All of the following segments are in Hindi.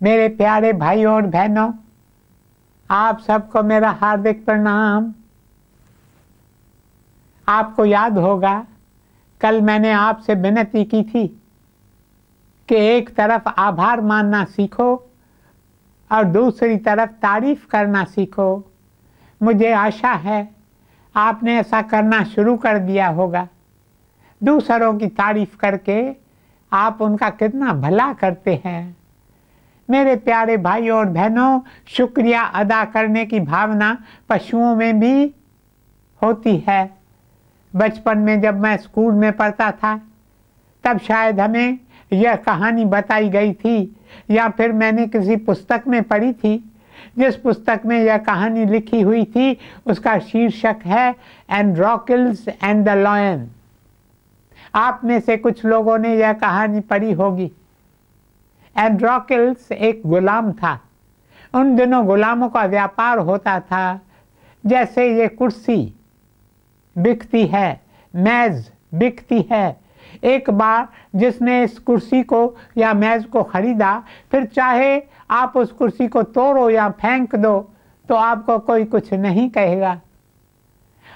मेरे प्यारे भाइयों और बहनों, आप सबको मेरा हार्दिक प्रणाम। आपको याद होगा कल मैंने आपसे विनती की थी कि एक तरफ आभार मानना सीखो और दूसरी तरफ तारीफ करना सीखो। मुझे आशा है आपने ऐसा करना शुरू कर दिया होगा। दूसरों की तारीफ करके आप उनका कितना भला करते हैं। मेरे प्यारे भाइयों और बहनों, शुक्रिया अदा करने की भावना पशुओं में भी होती है। बचपन में जब मैं स्कूल में पढ़ता था तब शायद हमें यह कहानी बताई गई थी या फिर मैंने किसी पुस्तक में पढ़ी थी। जिस पुस्तक में यह कहानी लिखी हुई थी उसका शीर्षक है एंड्रोक्लिस एंड द लायन। आप में से कुछ लोगों ने यह कहानी पढ़ी होगी। एंड्रोक्लिस एक गुलाम था। उन दिनों गुलामों का व्यापार होता था। जैसे ये कुर्सी बिकती है, मेज बिकती है। एक बार जिसने इस कुर्सी को या मेज को खरीदा, फिर चाहे आप उस कुर्सी को तोड़ो या फेंक दो तो आपको कोई कुछ नहीं कहेगा,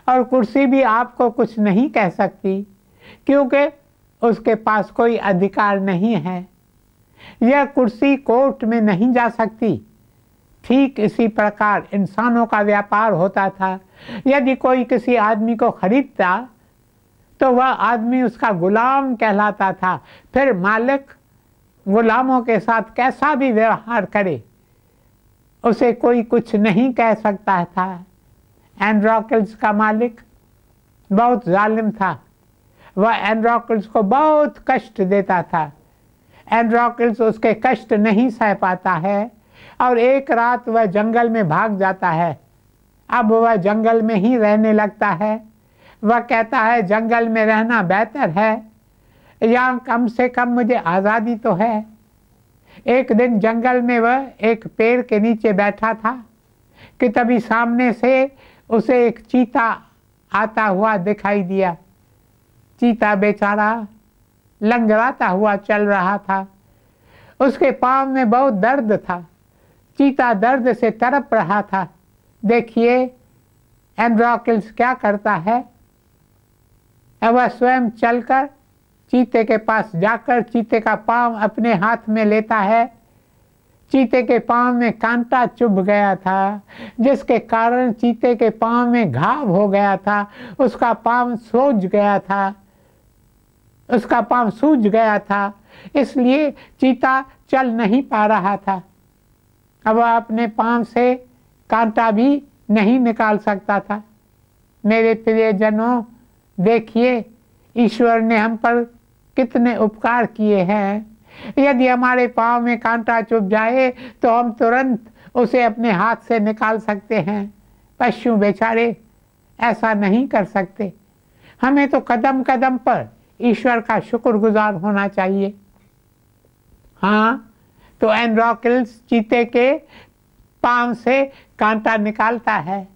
और कुर्सी भी आपको कुछ नहीं कह सकती क्योंकि उसके पास कोई अधिकार नहीं है। यह कुर्सी कोर्ट में नहीं जा सकती। ठीक इसी प्रकार इंसानों का व्यापार होता था। यदि कोई किसी आदमी को खरीदता तो वह आदमी उसका गुलाम कहलाता था। फिर मालिक गुलामों के साथ कैसा भी व्यवहार करे उसे कोई कुछ नहीं कह सकता था। एंड्रोक्लिस का मालिक बहुत जालिम था। वह एंड्रोक्लिस को बहुत कष्ट देता था। एंड्रोक्लिस उसके कष्ट नहीं सह पाता है और एक रात वह जंगल में भाग जाता है। अब वह जंगल में ही रहने लगता है। वह कहता है जंगल में रहना बेहतर है, या कम से कम मुझे आज़ादी तो है। एक दिन जंगल में वह एक पेड़ के नीचे बैठा था कि तभी सामने से उसे एक चीता आता हुआ दिखाई दिया। चीता बेचारा लंगड़ाता हुआ चल रहा था। उसके पाँव में बहुत दर्द था। चीता दर्द से तड़प रहा था। देखिए एंड्रोक्लिस क्या करता है। वह स्वयं चलकर चीते के पास जाकर चीते का पाँव अपने हाथ में लेता है। चीते के पाँव में कांटा चुभ गया था, जिसके कारण चीते के पाँव में घाव हो गया था। उसका पाँव सूज गया था, उसका पाँव सूज गया था, इसलिए चीता चल नहीं पा रहा था। अब वह अपने पाँव से कांटा भी नहीं निकाल सकता था। मेरे प्रियजनों, देखिए ईश्वर ने हम पर कितने उपकार किए हैं। यदि हमारे पाँव में कांटा चुभ जाए तो हम तुरंत उसे अपने हाथ से निकाल सकते हैं। पशु बेचारे ऐसा नहीं कर सकते। हमें तो कदम कदम पर ईश्वर का शुक्रगुजार होना चाहिए। हाँ, तो एंड्रोक्लिस चीते के पाँव से कांटा निकालता है।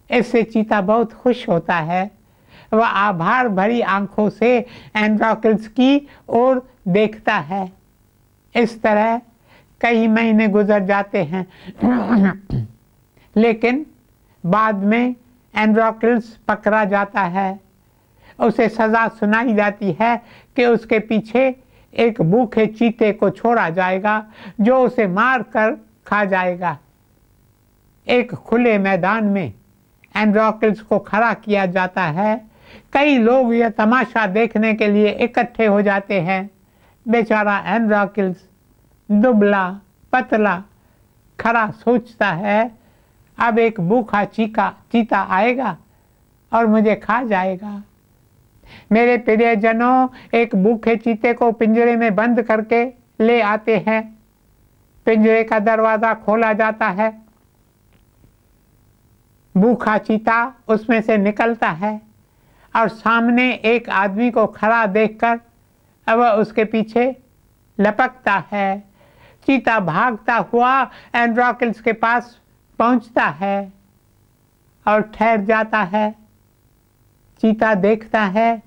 इससे चीता बहुत खुश होता है। वह आभार भरी आंखों से एंड्रोक्लिस की ओर देखता है। इस तरह कई महीने गुजर जाते हैं लेकिन बाद में एंड्रोक्लिस पकड़ा जाता है। उसे सज़ा सुनाई जाती है कि उसके पीछे एक भूखे चीते को छोड़ा जाएगा जो उसे मार कर खा जाएगा। एक खुले मैदान में एंड्रोक्लिस को खड़ा किया जाता है। कई लोग यह तमाशा देखने के लिए इकट्ठे हो जाते हैं। बेचारा एंड्रोक्लिस दुबला पतला खड़ा सोचता है, अब एक भूखा चीता आएगा और मुझे खा जाएगा। मेरे प्रियजनों, एक भूखे चीते को पिंजरे में बंद करके ले आते हैं। पिंजरे का दरवाज़ा खोला जाता है। भूखा चीता उसमें से निकलता है और सामने एक आदमी को खड़ा देखकर वह उसके पीछे लपकता है। चीता भागता हुआ एंड्रोक्लिस के पास पहुंचता है और ठहर जाता है। चीता देखता है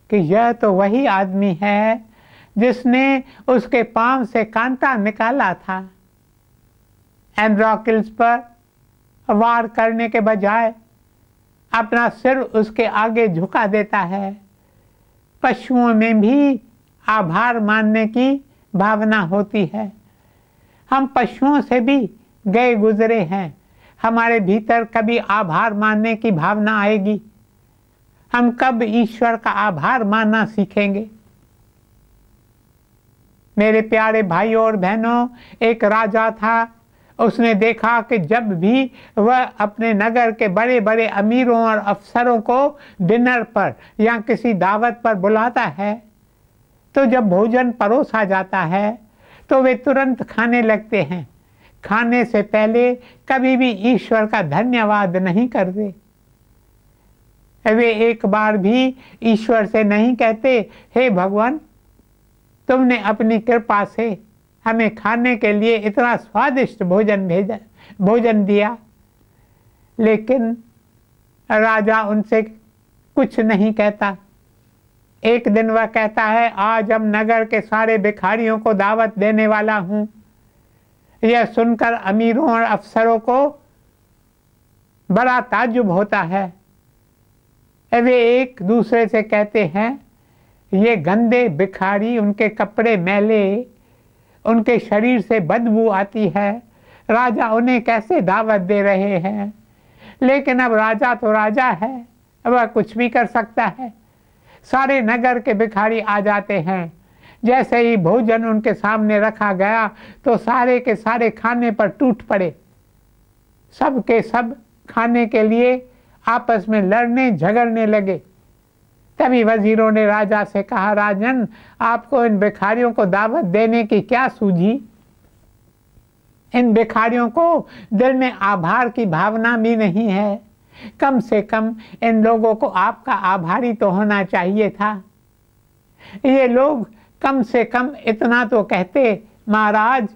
कि यह तो वही आदमी है जिसने उसके पांव से कांटा निकाला था। एंड्रोक्लिस पर वार करने के बजाय अपना सिर उसके आगे झुका देता है। पशुओं में भी आभार मानने की भावना होती है। हम पशुओं से भी गए गुजरे हैं। हमारे भीतर कभी आभार मानने की भावना आएगी? हम कब ईश्वर का आभार मानना सीखेंगे? मेरे प्यारे भाइयों और बहनों, एक राजा था। उसने देखा कि जब भी वह अपने नगर के बड़े बड़े अमीरों और अफसरों को डिनर पर या किसी दावत पर बुलाता है, तो जब भोजन परोसा जाता है तो वे तुरंत खाने लगते हैं। खाने से पहले कभी भी ईश्वर का धन्यवाद नहीं करते। वे एक बार भी ईश्वर से नहीं कहते, हे भगवान, तुमने अपनी कृपा से हमें खाने के लिए इतना स्वादिष्ट भोजन दिया। लेकिन राजा उनसे कुछ नहीं कहता। एक दिन वह कहता है, आज हम नगर के सारे भिखारियों को दावत देने वाला हूँ। यह सुनकर अमीरों और अफसरों को बड़ा ताज्जुब होता है। वे एक दूसरे से कहते हैं, ये गंदे भिखारी, उनके कपड़े मैले, उनके शरीर से बदबू आती है, राजा उन्हें कैसे दावत दे रहे हैं? लेकिन अब राजा तो राजा है, वह कुछ भी कर सकता है। सारे नगर के भिखारी आ जाते हैं। जैसे ही भोजन उनके सामने रखा गया तो सारे के सारे खाने पर टूट पड़े। सब के सब खाने के लिए आपस में लड़ने झगड़ने लगे। तभी वजीरों ने राजा से कहा, राजन, आपको इन भिखारियों को दावत देने की क्या सूझी? इन भिखारियों को दिल में आभार की भावना भी नहीं है। कम से कम इन लोगों को आपका आभारी तो होना चाहिए था। ये लोग कम से कम इतना तो कहते, महाराज,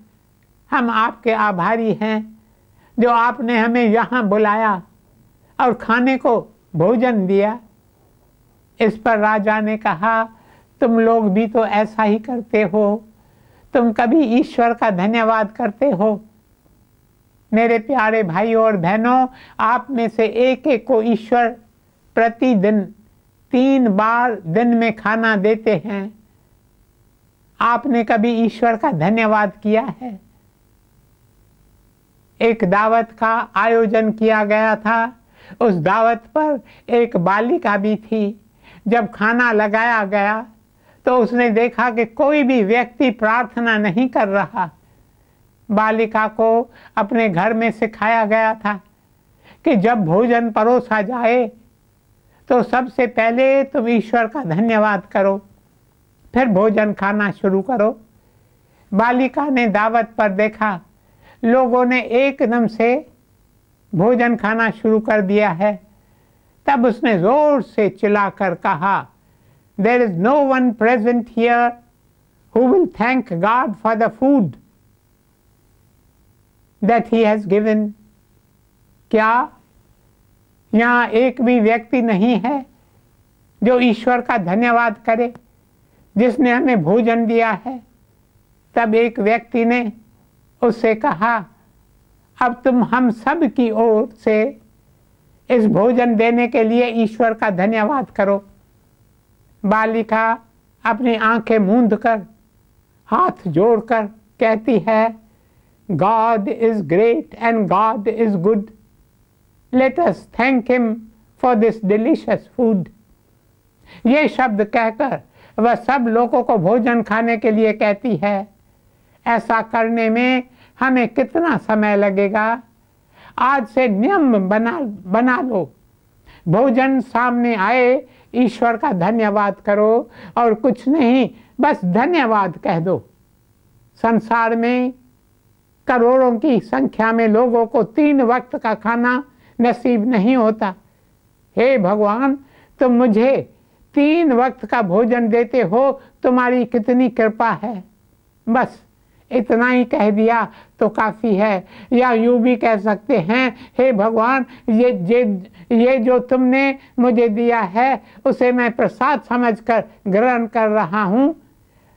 हम आपके आभारी हैं जो आपने हमें यहाँ बुलाया और खाने को भोजन दिया। इस पर राजा ने कहा, तुम लोग भी तो ऐसा ही करते हो। तुम कभी ईश्वर का धन्यवाद करते हो? मेरे प्यारे भाइयों और बहनों, आप में से एक एक को ईश्वर प्रतिदिन 3 बार दिन में खाना देते हैं। आपने कभी ईश्वर का धन्यवाद किया है? एक दावत का आयोजन किया गया था। उस दावत पर एक बालिका भी थी। जब खाना लगाया गया तो उसने देखा कि कोई भी व्यक्ति प्रार्थना नहीं कर रहा। बालिका को अपने घर में सिखाया गया था कि जब भोजन परोसा जाए तो सबसे पहले तुम ईश्वर का धन्यवाद करो, फिर भोजन खाना शुरू करो। बालिका ने दावत पर देखा लोगों ने एकदम से भोजन खाना शुरू कर दिया है। तब उसने जोर से चिल्लाकर कहा, There is no one present here who will thank God for the food that he has given. क्या यहाँ एक भी व्यक्ति नहीं है जो ईश्वर का धन्यवाद करे जिसने हमें भोजन दिया है? तब एक व्यक्ति ने उससे कहा, अब तुम हम सब की ओर से इस भोजन देने के लिए ईश्वर का धन्यवाद करो। बालिका अपनी आंखें मूंद कर हाथ जोड़कर कहती है, God is great and God is good. Let us thank him for this delicious food. ये शब्द कहकर वह सब लोगों को भोजन खाने के लिए कहती है। ऐसा करने में हमें कितना समय लगेगा? आज से नियम बना लो। भोजन सामने आए, ईश्वर का धन्यवाद करो और कुछ नहीं, बस धन्यवाद कह दो। संसार में करोड़ों की संख्या में लोगों को 3 वक्त का खाना नसीब नहीं होता। हे भगवान, तुम मुझे 3 वक्त का भोजन देते हो, तुम्हारी कितनी कृपा है। बस इतना ही कह दिया तो काफ़ी है। या यूँ भी कह सकते हैं, हे भगवान, ये जो तुमने मुझे दिया है उसे मैं प्रसाद समझकर ग्रहण कर रहा हूँ।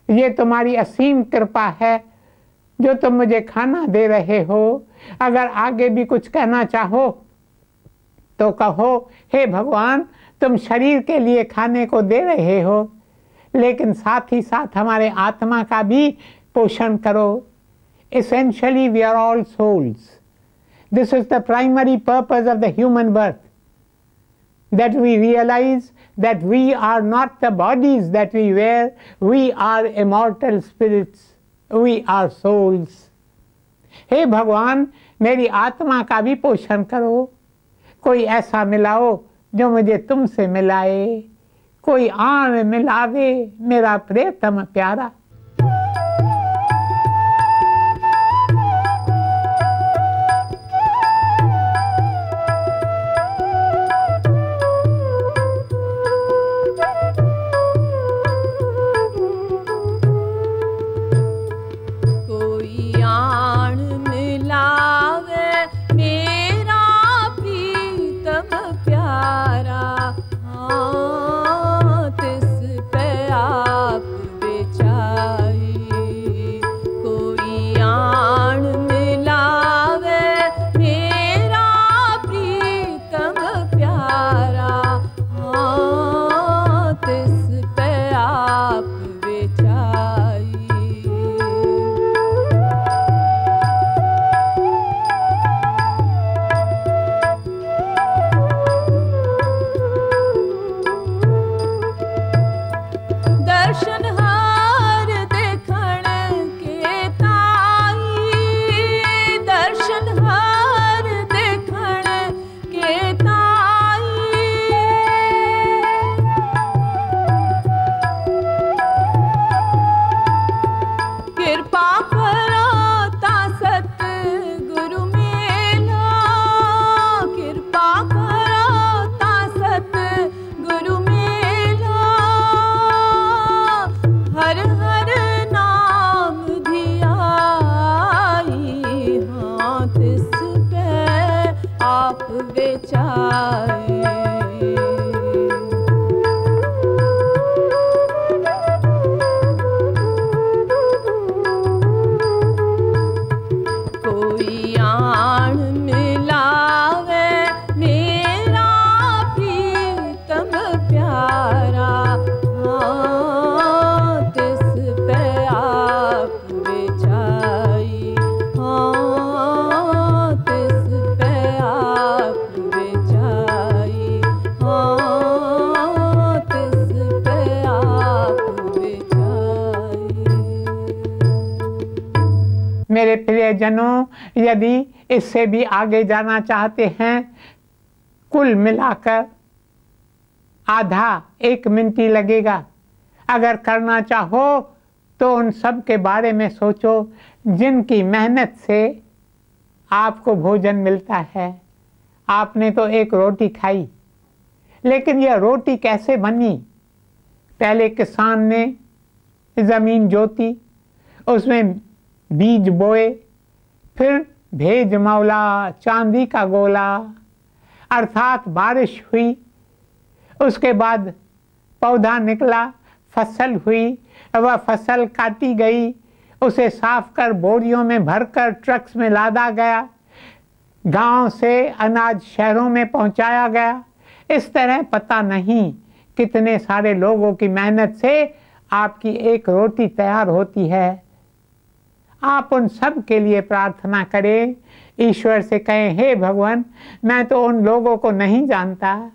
ये तुम्हारी असीम कृपा है जो तुम मुझे खाना दे रहे हो। अगर आगे भी कुछ कहना चाहो तो कहो, हे भगवान तुम शरीर के लिए खाने को दे रहे हो, लेकिन साथ ही साथ हमारे आत्मा का भी पोषण करो। Essentially we are all souls. This is the primary purpose of the human birth, that we realize that we are not the bodies that we wear, we are immortal spirits, we are souls. हे भगवान मेरी आत्मा का भी पोषण करो। कोई ऐसा मिलाओ जो मुझे तुमसे मिलाए, कोई आन मिलावे मेरा प्रियतम प्यारा। मेरे प्रियजनों, यदि इससे भी आगे जाना चाहते हैं, कुल मिलाकर आधा 1 मिनट ही लगेगा। अगर करना चाहो तो उन सब के बारे में सोचो जिनकी मेहनत से आपको भोजन मिलता है। आपने तो एक रोटी खाई, लेकिन यह रोटी कैसे बनी? पहले किसान ने ज़मीन जोती, उसमें बीज बोए, फिर भेज मौला चांदी का गोला, अर्थात बारिश हुई, उसके बाद पौधा निकला, फसल हुई, वह फसल काटी गई, उसे साफ कर बोरियों में भरकर ट्रक्स में लादा गया, गांव से अनाज शहरों में पहुंचाया गया। इस तरह पता नहीं कितने सारे लोगों की मेहनत से आपकी एक रोटी तैयार होती है। आप उन सब के लिए प्रार्थना करें, ईश्वर से कहें, हे भगवान मैं तो उन लोगों को नहीं जानता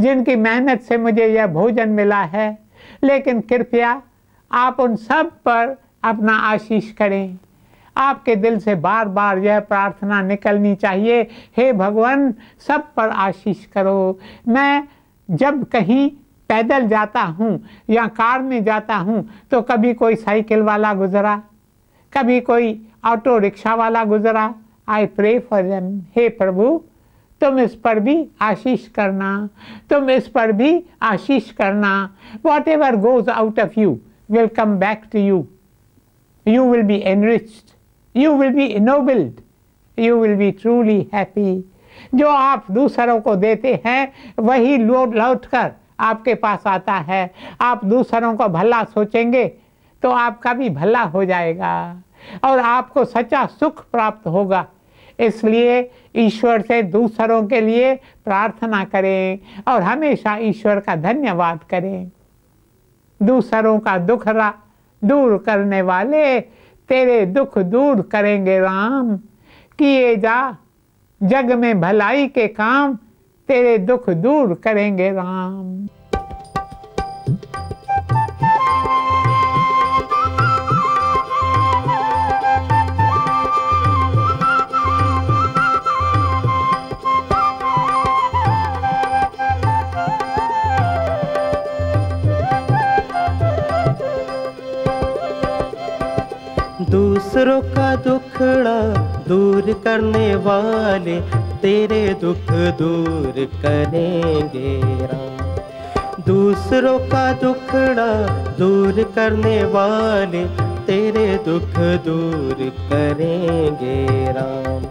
जिनकी मेहनत से मुझे यह भोजन मिला है, लेकिन कृपया आप उन सब पर अपना आशीष करें। आपके दिल से बार बार यह प्रार्थना निकलनी चाहिए, हे भगवान सब पर आशीष करो। मैं जब कहीं पैदल जाता हूँ या कार में जाता हूँ तो कभी कोई साइकिल वाला गुजरा, कभी कोई ऑटो रिक्शा वाला गुजरा, आई प्रे फॉर देम, हे प्रभु तुम इस पर भी आशीष करना, तुम इस पर भी आशीष करना। Whatever goes out of you will come back to you, you will be enriched, you will be ennobled, you will be truly happy। जो आप दूसरों को देते हैं वही लौट कर आपके पास आता है। आप दूसरों को भला सोचेंगे तो आपका भी भला हो जाएगा और आपको सच्चा सुख प्राप्त होगा। इसलिए ईश्वर से दूसरों के लिए प्रार्थना करें और हमेशा ईश्वर का धन्यवाद करें। दूसरों का दुख दूर करने वाले तेरे दुख दूर करेंगे राम। किए जा जग में भलाई के काम, तेरे दुख दूर करेंगे राम। दूसरों का दुखड़ा दूर करने वाले तेरे दुख दूर करेंगे राम। दूसरों का दुखड़ा दूर करने वाले तेरे दुख दूर करेंगे राम।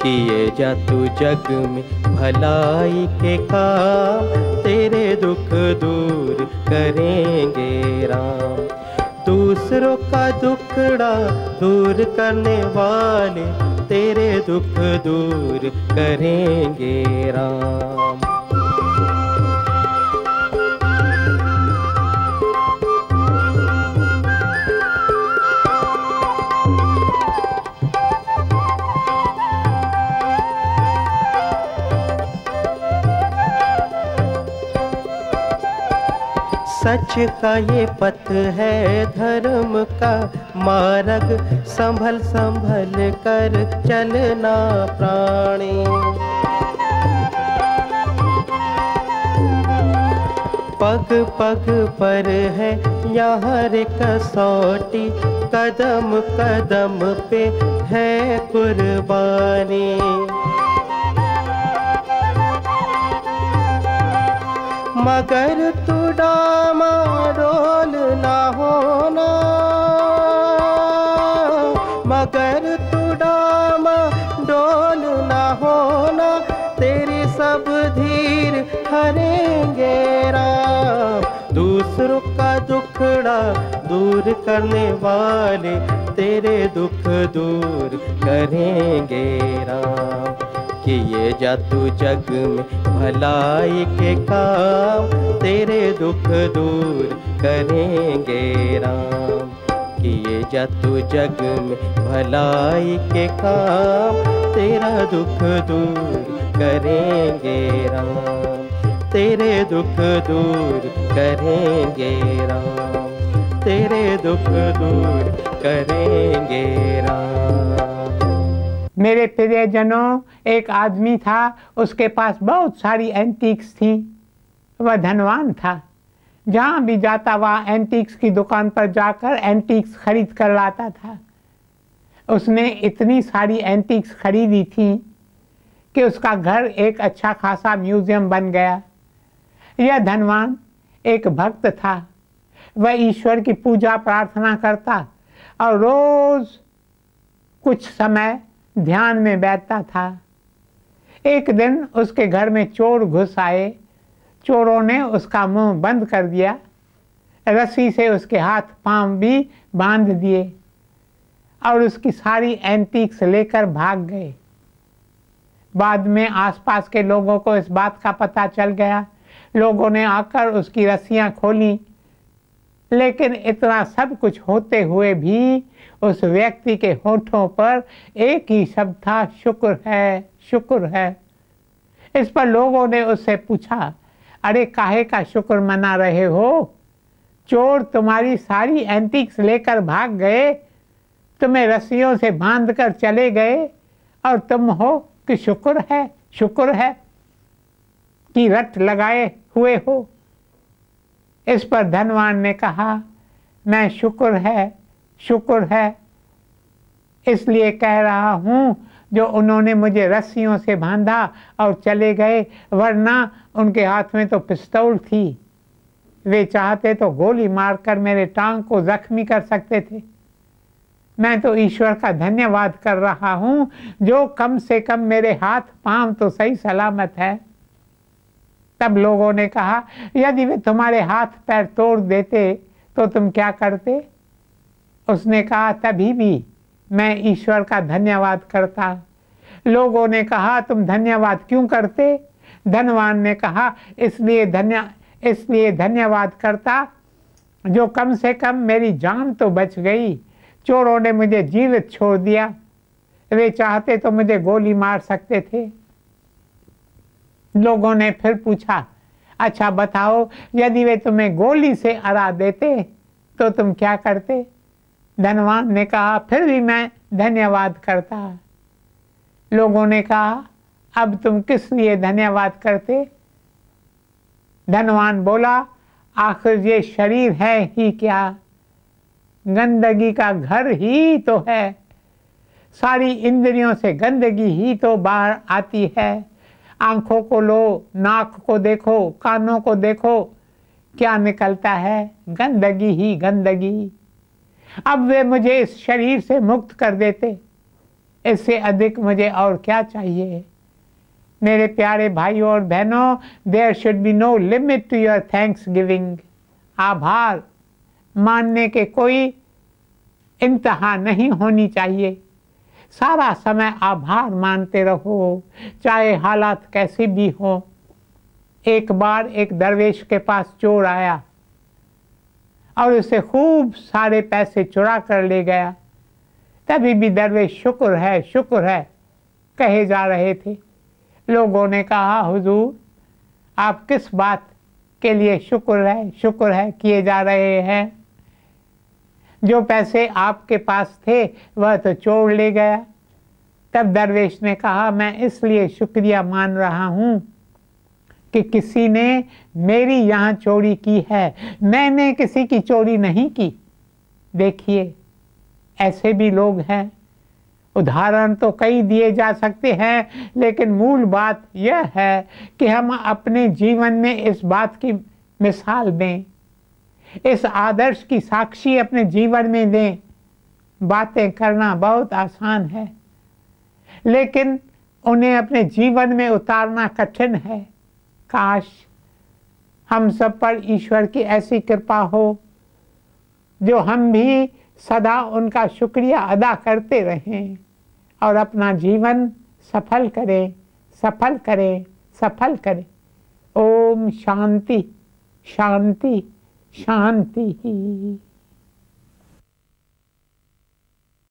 किए जा तू जग में भलाई के काम, तेरे दुख दूर करेंगे राम। दूसरों का दुखड़ा दूर करने वाले तेरे दुख दूर करेंगे राम। सच का ये पथ है धर्म का मार्ग, संभल संभल कर चलना प्राणी। पग पग पर है यहाँ रे कसौटी, कदम कदम पे है कुर्बानी। मगर तू डामाडोल ना होना, मगर तू डामाडोल ना होना, तेरी सब धीर हरेंगे राम। दूसरों का दुखड़ा दूर करने वाले तेरे दुख दूर करेंगे राम। किए जा तू जग में भलाई के काम, तेरे दुख दूर करेंगे राम। किए जा तू जग में भलाई के काम, तेरा दुख दूर करेंगे राम। तेरे दुख दूर करेंगे राम, तेरे दुख दूर करेंगे राम। मेरे प्रियजनों, एक आदमी था, उसके पास बहुत सारी एंटीक्स थी। वह धनवान था, जहाँ भी जाता वहाँ एंटीक्स की दुकान पर जाकर एंटीक्स खरीद कर लाता था। उसने इतनी सारी एंटीक्स खरीदी थी कि उसका घर एक अच्छा खासा म्यूजियम बन गया। यह धनवान एक भक्त था। वह ईश्वर की पूजा प्रार्थना करता और रोज कुछ समय ध्यान में बैठता था। एक दिन उसके घर में चोर घुस आए। चोरों ने उसका मुंह बंद कर दिया, रस्सी से उसके हाथ पांव भी बांध दिए और उसकी सारी एंटीक्स लेकर भाग गए। बाद में आसपास के लोगों को इस बात का पता चल गया। लोगों ने आकर उसकी रस्सियां खोली, लेकिन इतना सब कुछ होते हुए भी उस व्यक्ति के होठों पर एक ही शब्द था, शुक्र है, शुक्र है। इस पर लोगों ने उससे पूछा, अरे काहे का शुक्र मना रहे हो? चोर तुम्हारी सारी एंटीक्स लेकर भाग गए, तुम्हें रस्सियों से बांध कर चले गए और तुम हो कि शुक्र है, शुक्र है कि रट लगाए हुए हो। इस पर धनवान ने कहा, मैं शुक्र है, शुक्र है इसलिए कह रहा हूँ जो उन्होंने मुझे रस्सियों से बांधा और चले गए, वरना उनके हाथ में तो पिस्तौल थी। वे चाहते तो गोली मारकर मेरे टांग को जख्मी कर सकते थे। मैं तो ईश्वर का धन्यवाद कर रहा हूँ जो कम से कम मेरे हाथ पांव तो सही सलामत है। तब लोगों ने कहा, यदि वे तुम्हारे हाथ पैर तोड़ देते तो तुम क्या करते? उसने कहा तभी भी मैं ईश्वर का धन्यवाद करता। लोगों ने कहा तुम धन्यवाद क्यों करते? धनवान ने कहा इसलिए धन्यवाद करता जो कम से कम मेरी जान तो बच गई। चोरों ने मुझे जीवित छोड़ दिया, वे चाहते तो मुझे गोली मार सकते थे। लोगों ने फिर पूछा अच्छा बताओ, यदि वे तुम्हें गोली से हरा देते तो तुम क्या करते? धनवान ने कहा फिर भी मैं धन्यवाद करता। लोगों ने कहा अब तुम किस लिए धन्यवाद करते? धनवान बोला आखिर ये शरीर है ही क्या, गंदगी का घर ही तो है। सारी इंद्रियों से गंदगी ही तो बाहर आती है। आंखों को लो, नाक को देखो, कानों को देखो, क्या निकलता है? गंदगी ही गंदगी। अब वे मुझे इस शरीर से मुक्त कर देते, इससे अधिक मुझे और क्या चाहिए? मेरे प्यारे भाइयों और बहनों, there should be no limit to your thanks giving. आभार मानने के कोई इंतहा नहीं होनी चाहिए। सारा समय आभार मानते रहो, चाहे हालात कैसी भी हो। एक बार एक दरवेश के पास चोर आया और उसे खूब सारे पैसे चुरा कर ले गया। तभी भी दरवेश शुक्र है कहे जा रहे थे। लोगों ने कहा हुजूर आप किस बात के लिए शुक्र है किए जा रहे हैं? जो पैसे आपके पास थे वह तो चोर ले गया। तब दरवेश ने कहा मैं इसलिए शुक्रिया मान रहा हूँ कि किसी ने मेरी यहाँ चोरी की है, मैंने किसी की चोरी नहीं की। देखिए ऐसे भी लोग हैं। उदाहरण तो कई दिए जा सकते हैं, लेकिन मूल बात यह है कि हम अपने जीवन में इस बात की मिसाल दें, इस आदर्श की साक्षी अपने जीवन में दें। बातें करना बहुत आसान है, लेकिन उन्हें अपने जीवन में उतारना कठिन है। काश हम सब पर ईश्वर की ऐसी कृपा हो जो हम भी सदा उनका शुक्रिया अदा करते रहें और अपना जीवन सफल करें। ओम शांति शांति शांति।